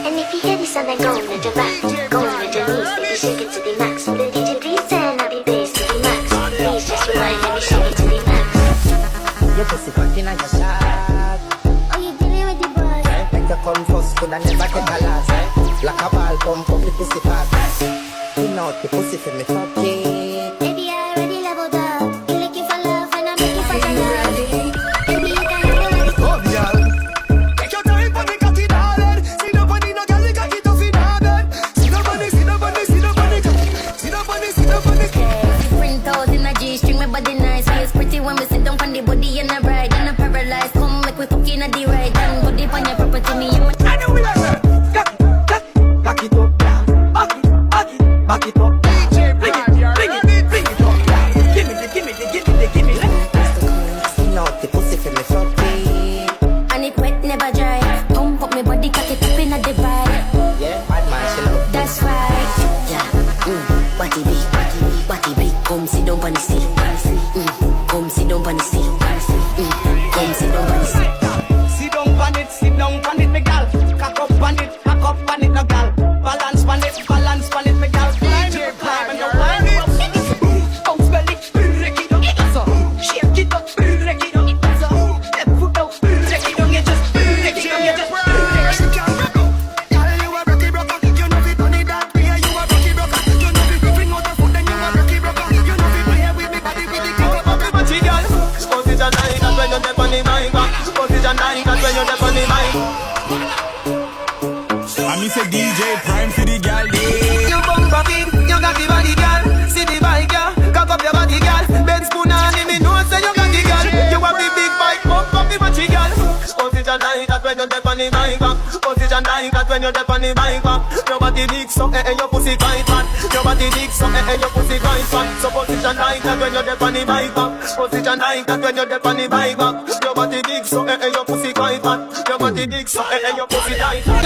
And if you hear this song, then go on with the back, go on with the knees, baby, shake it to the max. Will the DJ please turn up the bass to the max? Please just rewind, let me shake it to the max. Your pussy fucking like a shot. Oh, you dealing with the boy? Make you come first, could I never take a last. Like a ball, pump up the pussy fast. You know the pussy for me fucking. Baby, I already leveled up. You looking for love and I'm looking for your love. Baby, you can handle it. Come, girl. Take your time for the cocky, darling. See the bunny, no girl, you cocky tough in order. See the bunny, see the bunny, see the bunny, see the bunny, see the bunny. Print out in a G-string, my body nice. Feels pretty when we sit down on the body and a ride. And a paralyzed, come make we fucking at the ride. And body on your property, me and my I know we like that. Back it up, back it up. DJ, bring it up. Give me the. You know the pussy for me fucking. and it wet, never dry. Pump up my body, cock it up in a divide. Yeah, bad man, she love. That's right. Yeah. Body big, come sit down on the seat. Come sit down on the seat. Come sit down on the seat. Sit down on it, me gal. Cock up on it, no gal. Balance on it, me gal. DJ, climb and you wind it. Bounce belly, break it down. So, shake it up, break it down. So, left foot out, break it down. You just break it down, you just break it down. Girl, you a rocky broker. You know fi turn it that way. You a rocky broker. You know fi bring out the foot, then you a rocky broker. You know fi play with me body, with the cock up. Everybody, girl. Position like that when you're deep on the mic. Position like that when you're deep on the mic. I me say DJ Prime for the girl. You bump up it, you got the body, girl. See the bike, girl. Cock up your body, girl. Ben spoon on me know say you got the girl. You have the big bike, bump up the body, girl. Position like that when you're deep on the mic. Position like that when you're deep on the mic. Your body big, so your pussy quite fat. Your body big, so your pussy quite fat. So position like that when you're deep on the mic. Position like that when you're deep on the mic. Your body big, so your pussy quite fat. Your body big, so your pussy quite fat.